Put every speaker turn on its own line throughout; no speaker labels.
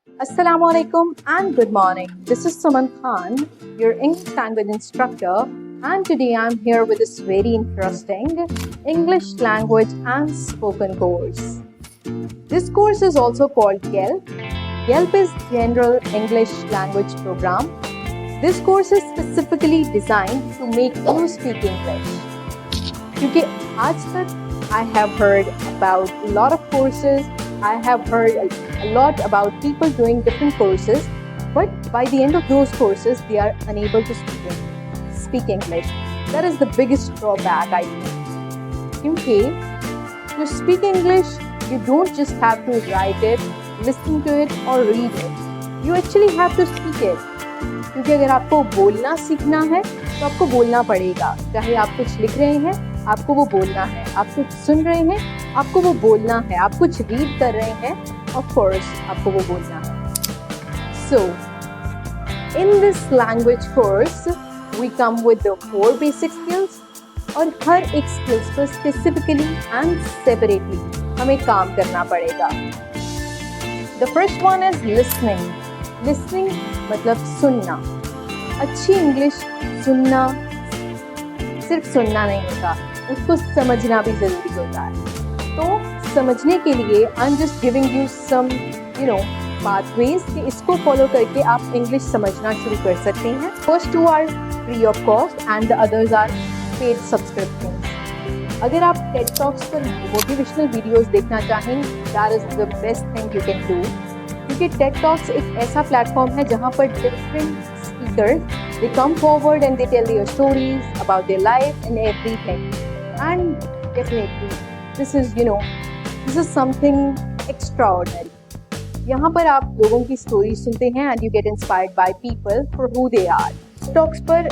Assalamualaikum and good morning. This is Suman Khan, your English language instructor, and today I'm here with this very interesting English language and spoken course. This course is also called GELP. GELP is General English Language Program. This course is specifically designed to make you speak English. क्योंकि आज तक I have heard about a lot of courses. I have heard a lot about people doing different courses, but by the end of those courses, they are unable to speak English. That is the biggest drawback, I think. क्योंकि to speak English, you don't just have to write it, listen to it, or read it. You actually have to speak it. क्योंकि अगर आपको बोलना सीखना है, तो आपको बोलना पड़ेगा. चाहे आप कुछ लिख रहे हैं, आपको वो बोलना है. आप कुछ सुन रहे हैं, आपको वो बोलना है. आप कुछ रीड कर रहे हैं, of course, आपको वो बोलना है. So, in this language course, we come with the 4 basic skills और हर एक skills पर specifically and separately हमें काम करना पड़ेगा. The first one is listening. Listening मतलब सुनना. अच्छी इंग्लिश सुनना सिर्फ सुनना नहीं होता, उसको समझना भी ज़रूरी होता है. तो समझने के लिए I am just giving you some pathways कि इसको फॉलो करके आप इंग्लिश समझना शुरू कर सकते हैं. First 2 are free of cost and the others are paid subscriptions. अगर आप टेड टॉक्स पर मोटिवेशनल वीडियोस देखना चाहें, that is the best thing you can do. क्योंकि टेड टॉक्स एक ऐसा प्लेटफॉर्म है जहाँ पर different speakers they come forward and they tell their stories about their life and everything. And definitely this is something extraordinary. यहाँ पर आप लोगों की स्टोरी सुनते हैं and you get inspired by people for who they are. Talks पर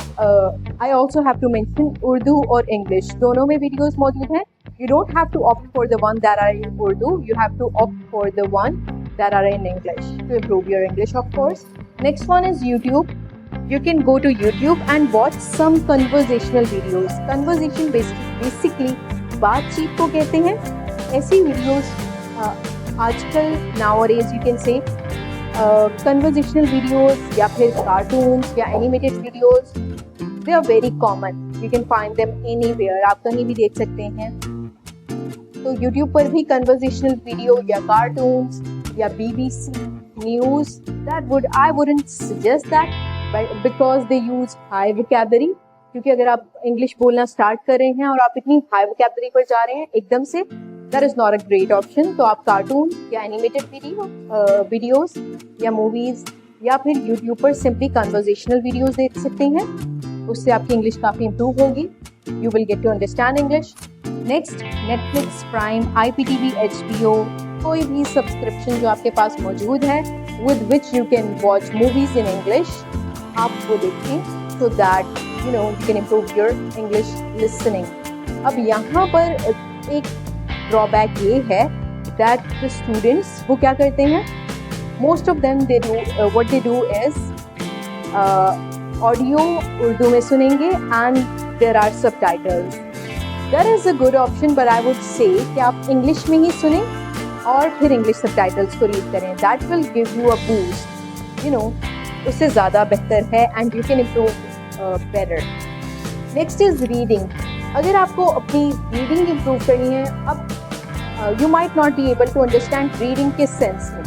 I also have to mention Urdu और English दोनों में वीडियोस मौजूद हैं. You don't have to opt for the one that are in Urdu. You have to opt for the one that are in English to improve your English, of course. Next one is YouTube. You can go to YouTube and watch some conversational videos. Conversation basically बातचीत को कहते हैं. ऐसी videos आजकल nowadays you can say conversational videos या फिर cartoons या animated videos, they are very common. You can find them anywhere. आप कहीं भी देख सकते हैं. तो YouTube पर भी conversational video या cartoons या BBC news, I wouldn't suggest that. Because they use high vocabulary. क्योंकि अगर आप इंग्लिश बोलना स्टार्ट कर रहे हैं और आप इतनी हाई vocabulary पर जा रहे हैं एकदम से, that is not a great option. तो आप कार्टून या एनिमेटेड वीडियोस या मूवीज या फिर यूट्यूब पर सिंपली कन्वर्सेशनल वीडियोस देख सकते हैं. उससे आपकी इंग्लिश काफ़ी इम्प्रूव होगी. You will get to understand English. Next, Netflix, Prime, IPTV, HBO, कोई भी सब्सक्रिप्शन जो आपके पास मौजूद है with which you can watch movies in English, आप वो देखें so that you can improve your English listening. अब यहाँ पर एक ड्रॉबैक ये है that the students वो क्या करते हैं, most of them what they do is audio Urdu में सुनेंगे and there are subtitles. That is a good option, but I would say कि आप इंग्लिश में ही सुनें और फिर इंग्लिश सबटाइटल्स को रीड करें. That will give you a boost. उससे ज़्यादा बेहतर है and you can improve better. Next is reading. अगर आपको अपनी रीडिंग इम्प्रूव करनी है, अब you might not be able to understand reading के सेंस में.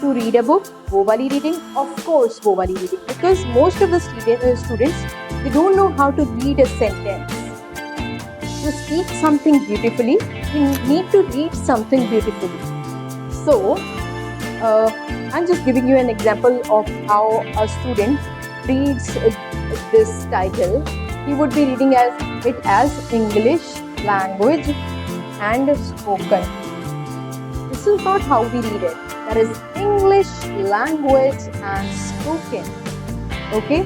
टू रीड अ बुक, वो वाली रीडिंग, ऑफ कोर्स वो वाली reading, because most of the students they don't know how to read a sentence. To speak something beautifully, you need to read something beautifully. So, I'm just giving you an example of how a student reads this title. He would be reading it as English language and spoken. This is not how we read it. That is English language and spoken. Okay?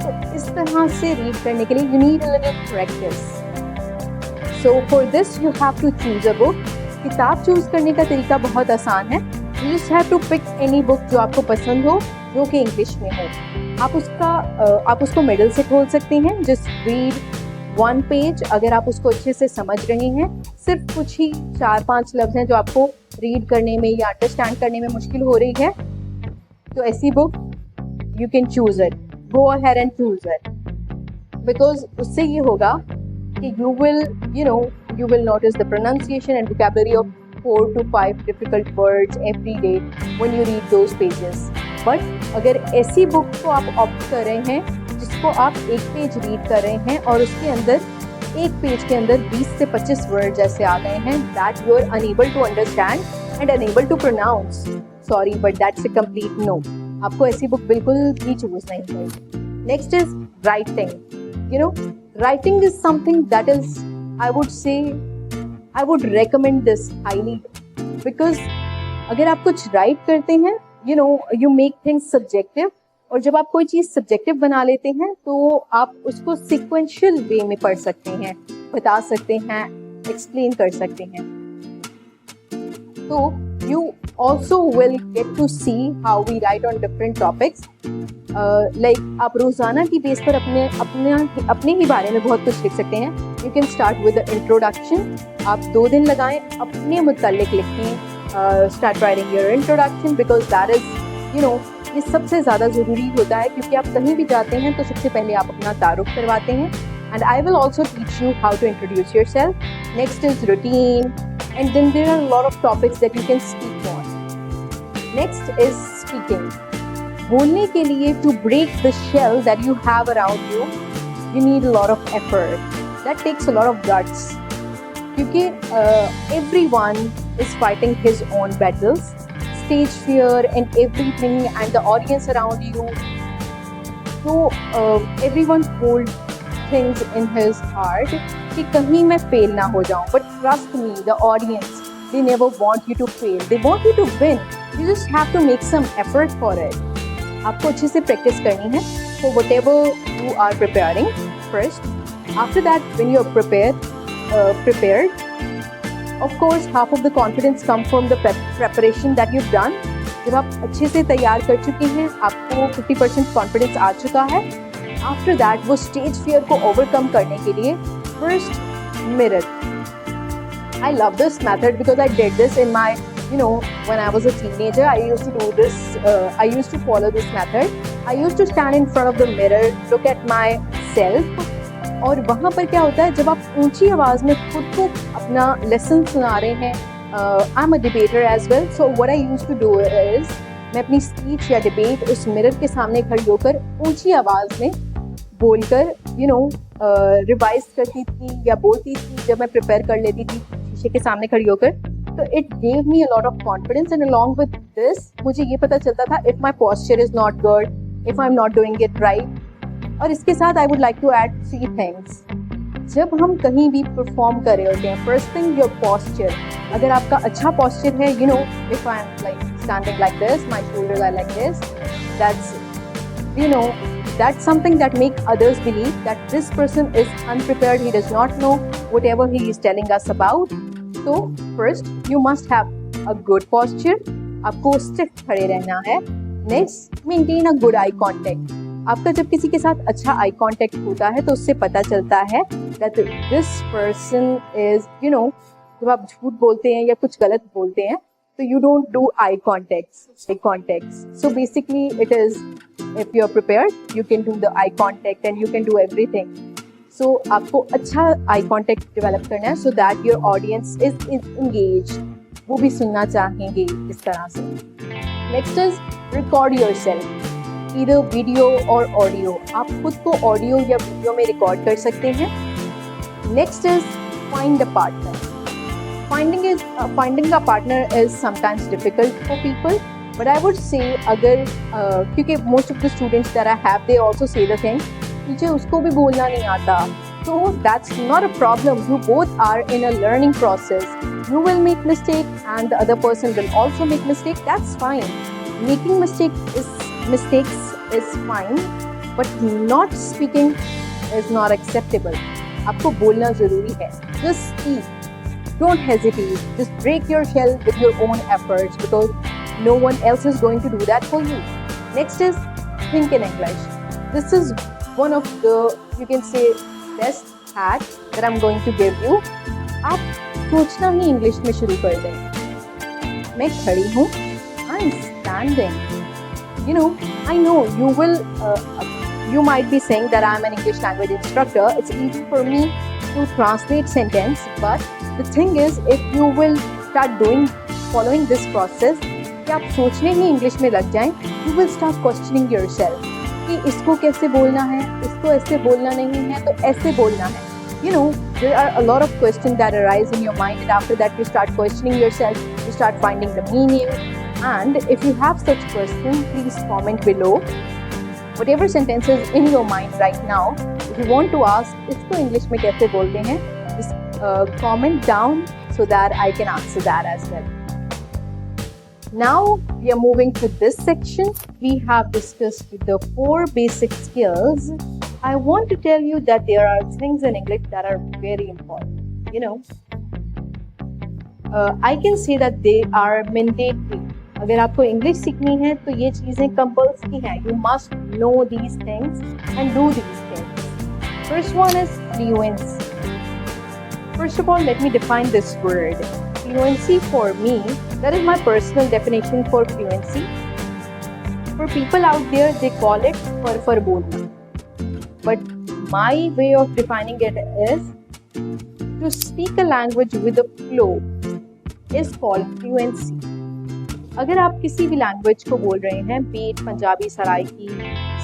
So, इस तरह से read करने के लिए you need a little practice. So for this you have to choose a book. किताब choose करने का तरीका बहुत आसान है. You just have to pick any book जो आपको पसंद हो, जो कि इंग्लिश में हो. आप उसको मिडल से खोल सकते हैं. Just read 1 page. अगर आप उसको अच्छे से समझ रहे हैं, सिर्फ कुछ ही 4-5 लफ्ज़ हैं जो आपको रीड करने में या अंडरस्टैंड करने में मुश्किल हो रही है, तो ऐसी book you can choose it. Go ahead and choose it. Because उससे ये होगा कि you will notice the pronunciation and vocabulary of 4 to 5 difficult words every day when you read those pages. But अगर ऐसी बुक को आप opt कर रहे हैं जिसको आप एक पेज रीड कर रहे हैं और उसके अंदर एक पेज के अंदर 20 से 25 वर्ड्स ऐसे आ गए हैं that you are unable to understand and unable to pronounce. Sorry, but that's a complete no. आपको ऐसी बुक बिल्कुल भी चूज नहीं करनी. Next is writing. Writing is something that is I would recommend this highly because अगर आप कुछ right करते हैं यू मेक थिंग्स सब्जेक्टिव, और जब आप कोई चीज़ सब्जेक्टिव बना लेते हैं तो आप उसको सिक्वेंशियल वे में पढ़ सकते हैं, बता सकते हैं, एक्सप्लेन कर सकते हैं. तो you also will get to see how we write on different topics. Like आप रोजाना की बेस पर अपने ही बारे में बहुत कुछ लिख सकते हैं. You can start with the introduction. आप 2 दिन लगाएं अपने मुताल्लिक लिखें. Start writing your introduction because that is ये सबसे ज़्यादा ज़रूरी होता है क्योंकि आप कहीं भी जाते हैं तो सबसे पहले आप अपना तारुफ करवाते हैं. And I will also teach you how to introduce yourself. Next is routine. And then there are a lot of topics that you can speak on. Next is speaking. बोलने के लिए to break the shell that you have around you, you need a lot of effort. That takes a lot of guts. क्योंकि everyone is fighting his own battles, stage fear and everything, and the audience around you. So everyone holds things in his heart कि कहीं मैं fail ना हो जाऊं. But trust me, the audience, they never want you to fail. They want you to win. You just have to make some effort for it. आपको अच्छे से practice करनी है for whatever you are preparing first. After that, when you are prepared, of course, half of the confidence comes from the preparation that you've done. जब आप अच्छे से तैयार कर चुके हैं, आपको 50% कॉन्फिडेंस आ चुका है. After that, वो स्टेज फियर को ओवरकम करने के लिए first, mirror. I love this method because I did this in my, when I was a teenager, I used to do this, I used to follow this method. I used to stand in front of the mirror, look at myself, और वहाँ पर क्या होता है जब आप ऊंची आवाज़ में खुद को अपना लेसन सुना रहे हैं. I'm a debater as well, so what I used to do is मैं अपनी स्पीच या डिबेट उस मिरर के सामने खड़ी होकर ऊंची आवाज़ में बोलकर रिवाइज करती थी या बोलती थी जब मैं प्रिपेयर कर लेती थी शीशे के सामने खड़ी होकर. तो it gave me a lot of confidence and along with this मुझे ये पता चलता था if my posture is not good, if I am not doing it right. और इसके साथ I would like to add 3 things. जब हम कहीं भी परफॉर्म कर रहे होते हैं, फर्स्ट थिंग योर पॉस्चर. अगर आपका अच्छा पॉस्चर है, if I am like standing like this, my shoulders are like this, that's something that makes others believe that this person is unprepared, he does not know whatever he is telling us about. So first you must have a good posture. आपको stiff खड़े रहना है. Next, maintain a good eye contact. आपका जब किसी के साथ अच्छा आई कांटेक्ट होता है तो उससे पता चलता है that this person is, जब आप झूठ बोलते हैं या कुछ गलत बोलते हैं तो you don't do eye contacts. So basically it is, if you are prepared, you can do the eye contact and you can do everything. So आपको अच्छा eye contact develop करना है so that your audience is engaged. वो भी सुनना चाहेंगे इस तरह से. Next is record yourself. Either video or audio. आप खुद को ऑडियो या वीडियो में रिकॉर्ड कर सकते हैं. Next is find a partner. Finding a partner is sometimes difficult for people, but I would say अगर क्योंकि most of the students that I have, they also say the thing, मुझे उसको भी बोलना नहीं आता. So that's not a problem. You both are in a learning process. You will make mistake and the other person will also make mistake. That's fine. Making mistakes is fine, but not speaking is not acceptable. आपको बोलना ज़रूरी है. Just speak. Don't hesitate. Just break your shell with your own efforts because no one else is going to do that for you. Next is think in English. This is one of the, you can say, best hack that I'm going to give you. आप सोचना ही English में शुरू कर दें. मैं खड़ी हूँ. I'm standing. You know, I know you might be saying that I'm an English language instructor. It's easy for me to translate sentence, but the thing is, if you will start following this process, कि आप सोचने ही English में लग जाएं, you will start questioning yourself कि इसको कैसे बोलना है, इसको ऐसे बोलना नहीं है, तो ऐसे बोलना है. You know, there are a lot of questions that arise in your mind, and after that you start questioning yourself, you start finding the meaning. And if you have such questions, please comment below. Whatever sentences in your mind right now, if you want to ask, इसको English में कैसे बोलते हैं, just comment down so that I can answer that as well. Now we are moving to this section. We have discussed the 4 basic skills. I want to tell you that there are things in English that are very important. You know, I can say that they are mandatory. अगर आपको English सीखनी है तो ये चीज़ें compulsory हैं. You must know these things and do these things. First one is fluency. First of all, let me define this word. Fluency for me, that is my personal definition for fluency. For people out there, they call it फर बोलना. But my way of defining it is to speak a language with a flow is called fluency. अगर आप किसी भी language को बोल रहे हैं, be it Punjabi, Saraiki,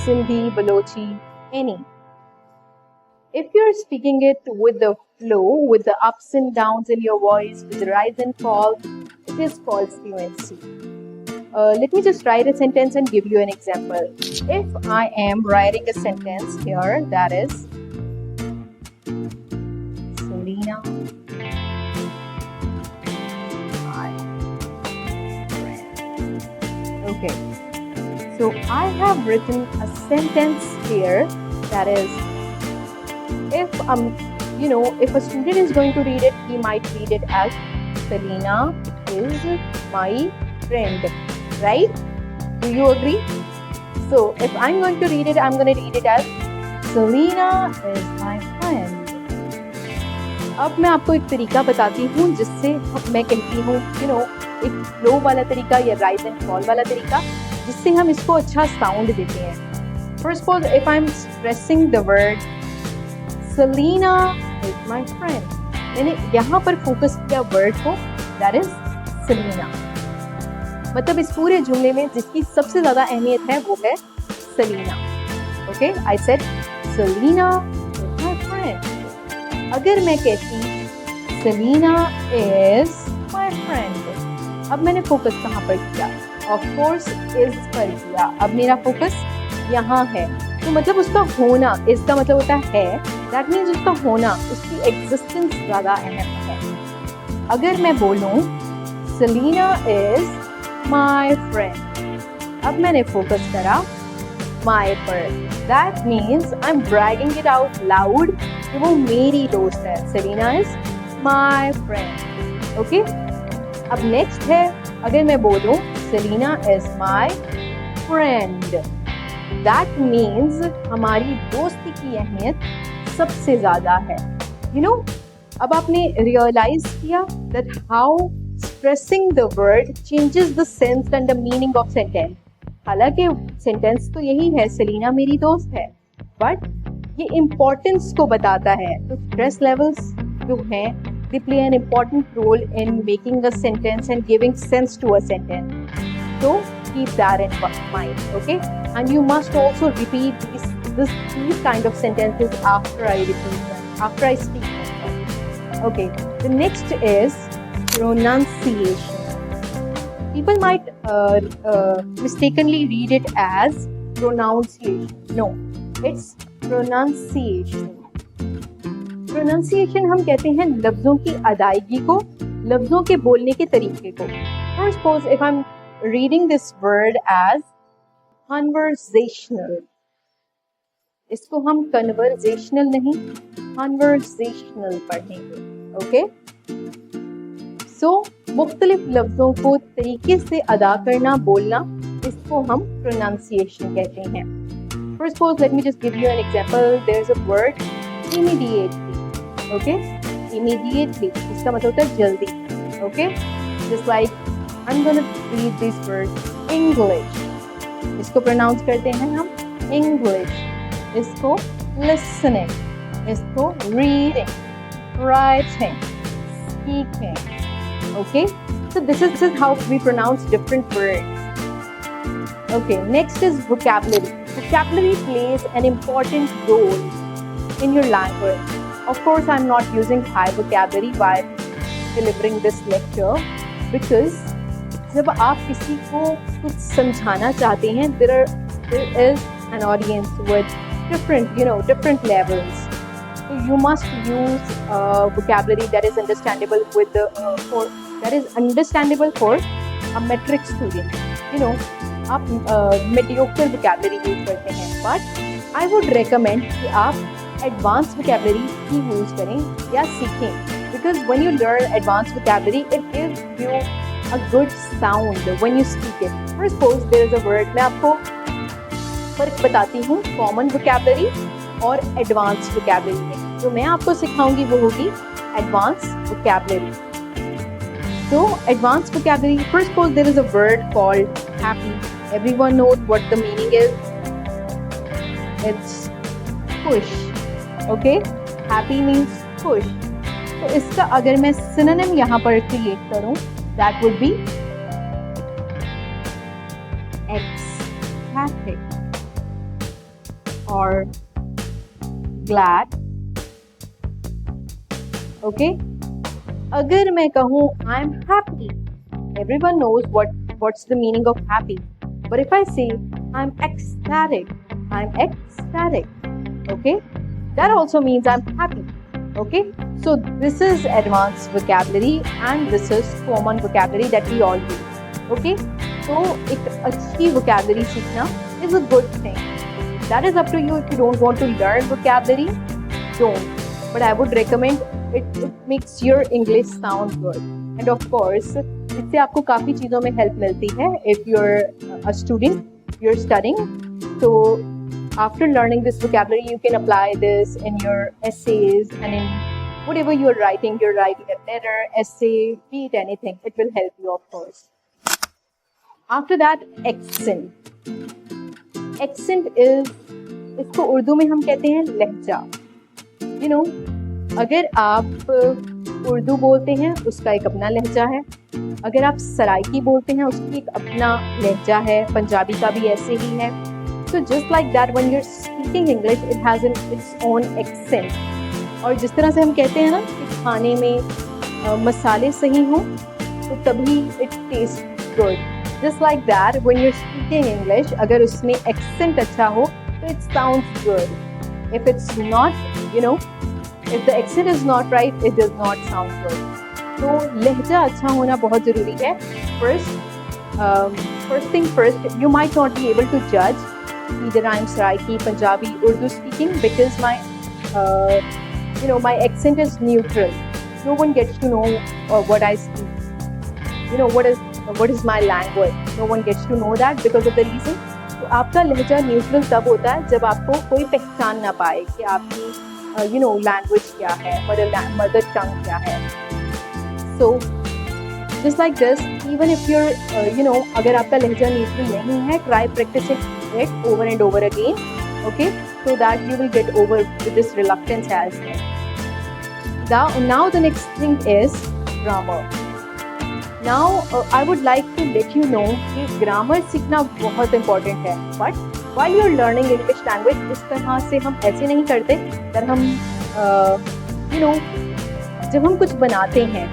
Sindhi, Balochi, any, if you're speaking it with the flow, with the ups and downs in your voice, with the rise and fall, it is called fluency. Let me just write a sentence and give you an example. If I am writing a sentence here, that is Selena, my friend. Okay, so I have written a sentence here that is, if if a student is going to read it, he might read it as Selena is my friend. Right? Do you agree? So if I'm going to read it, I'm going to read it as Selena is my friend. अब मैं आपको एक तरीका बताती हूँ जिससे मैं कहती हूँ, एक फ्लो वाला तरीका या राइज एंड फॉल वाला तरीका, जिससे हम इसको अच्छा साउंड देते हैं. First of all, if I'm stressing the word Selena is my friend, मैंने यहाँ पर फोकस किया वर्ड को, that is Selena. मतलब इस पूरे जुमले में जिसकी सबसे ज़्यादा अहमियत है वो है Salina. Okay, I said Salina is my friend. अगर मैं कहती सलीना इज माय फ्रेंड, अब मैंने फोकस कहाँ पर किया? ऑफ कोर्स इज पर किया. अब मेरा फोकस यहाँ है, तो मतलब उसका होना, इसका मतलब होता है, दैट मीन्स उसका होना, उसकी एग्जिस्टेंस ज़्यादा अहम है. अगर मैं बोलूँ सलीना इज my friend, अब मैंने फोकस करा my पर. That means I'm bragging it out loud कि वो मेरी दोस्त है. Selena is my friend. Okay? अब next है, अगर मैं बोलूँ Selena is my friend, that means हमारी दोस्ती की अहमियत सबसे ज़्यादा है. अब आपने realize किया that how stressing the word changes the sense and the meaning of sentence. हालांकि सेंटेंस तो यही है, सेलिना मेरी दोस्त है, बट ये इम्पोर्टेंस को बताता है. तो स्ट्रेस लेवल्स जो हैं, they play an important role in making a sentence and giving sense to a sentence. So keep that in mind, okay? And you must also repeat these kind of sentences after I repeat them, after I speak them. Okay, the next is pronunciation. People might mistakenly read it as pronunciation. No, it's pronunciation. Pronunciation हम कहते हैं लफ्ज़ों की अदायगी को, लफ्ज़ों के बोलने के तरीके को. For suppose if I'm reading this word as conversational, इसको हम conversational नहीं, conversational पढ़ेंगे. Okay? So, मुख्तलिफ लफ्ज़ों को तरीके से अदा करना, बोलना, इसको हम pronunciation कहते हैं. For suppose, let me just give you an example. There's a word immediately. Okay? Immediately. इसका मतलब होता है जल्दी. Okay? Just like I'm gonna read this word English. इसको प्रोनाउंस करते हैं हम इंग्लिश, इसको लिसनिंग, इसको reading, writing, speaking. Okay, so this is how we pronounce different words. Okay, next is vocabulary. Vocabulary plays an important role in your language. Of course, I'm not using high vocabulary while delivering this lecture because जब आप किसी को कुछ समझाना चाहते हैं, there is an audience with different levels. So you must use vocabulary that is understandable for a metric student. आप mediocre vocabulary use करते हैं, but I would recommend कि आप advanced vocabulary ही use करें या सीखें, because when you learn advanced vocabulary, it gives you a good sound when you speak it. For suppose there is a word, मैं आपको फर्क बताती हूँ common vocabulary और advanced vocabulary में. जो मैं आपको सिखाऊंगी वो होगी advanced vocabulary. So advanced vocabulary, first suppose there is a word called happy. Everyone knows what the meaning is. It's push. Okay, happy means push. तो इसका अगर मैं synonym यहाँ पर create करूँ, that would be ecstatic or glad. Okay, अगर मैं कहूँ I'm happy, everyone knows what's the meaning of happy. But if I say I'm ecstatic, okay, that also means I'm happy. Okay, so this is advanced vocabulary and this is common vocabulary that we all use. Okay, so एक अच्छी vocabulary सीखना is a good thing. That is up to you. If you don't want to learn vocabulary, don't. But I would recommend it makes your English sound good. And of course, इससे आपको काफ़ी चीज़ों में help मिलती है. If you're a student, you're studying, so after learning this vocabulary, you can apply this in your essays and in whatever you're writing a letter, essay, be it anything. It will help you, of course. After that, accent. Accent is, इसको उर्दू में हम कहते हैं लहजा. अगर आप उर्दू बोलते हैं उसका एक अपना लहजा है, अगर आप सराइकी बोलते हैं उसकी एक अपना लहजा है, पंजाबी का भी ऐसे ही है. So just like that, when you're speaking English, it has its own accent. और जिस तरह से हम कहते हैं ना कि खाने में मसाले सही हों तो तभी it tastes good. Just like that, when you're speaking English, अगर उसमें accent अच्छा हो तो it sounds good. If it's not, if the accent is not right, it does not sound good. तो लहजा अच्छा होना बहुत ज़रूरी है. First thing first, you might not be able to judge either I'm Saraiki, Punjabi, Urdu speaking because my accent is neutral. No one gets to know what I speak. What is my language. No one gets to know that because of the reason. तो आपका लहजा neutral तब होता है जब आपको कोई पहचान ना पाए कि आपकी लैंग्वेज क्या है, मदर टंग क्या है. So just like this, even if you're अगर आपका लहजा न्यूट्रल नहीं है, try practicing it over and over again, okay, so that you will get over with this reluctance as well. Now the next thing is grammar. Now I would like to let you know कि grammar सीखना बहुत important है. But while you're learning English language, इस तरह से हम ऐसे नहीं करते. तर हम जब हम कुछ बनाते हैं,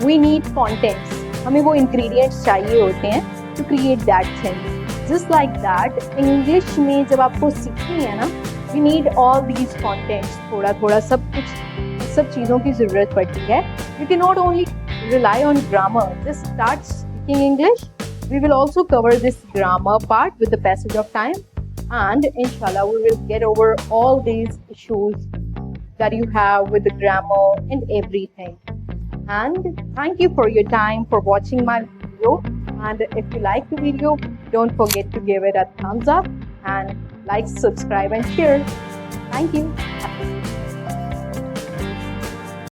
we need contents. हमें वो ingredients चाहिए होते हैं to create that thing. Just like that, English में जब आपको सीखनी है ना, you need all these contents. थोड़ा सब चीज़ों की ज़रूरत पड़ती है. You cannot only rely on grammar. Just start speaking English. We will also cover this grammar part with the passage of time, and inshallah we will get over all these issues that you have with the grammar and everything. And thank you for your time for watching my video. And if you like the video, don't forget to give it a thumbs up and like, subscribe and share. Thank you.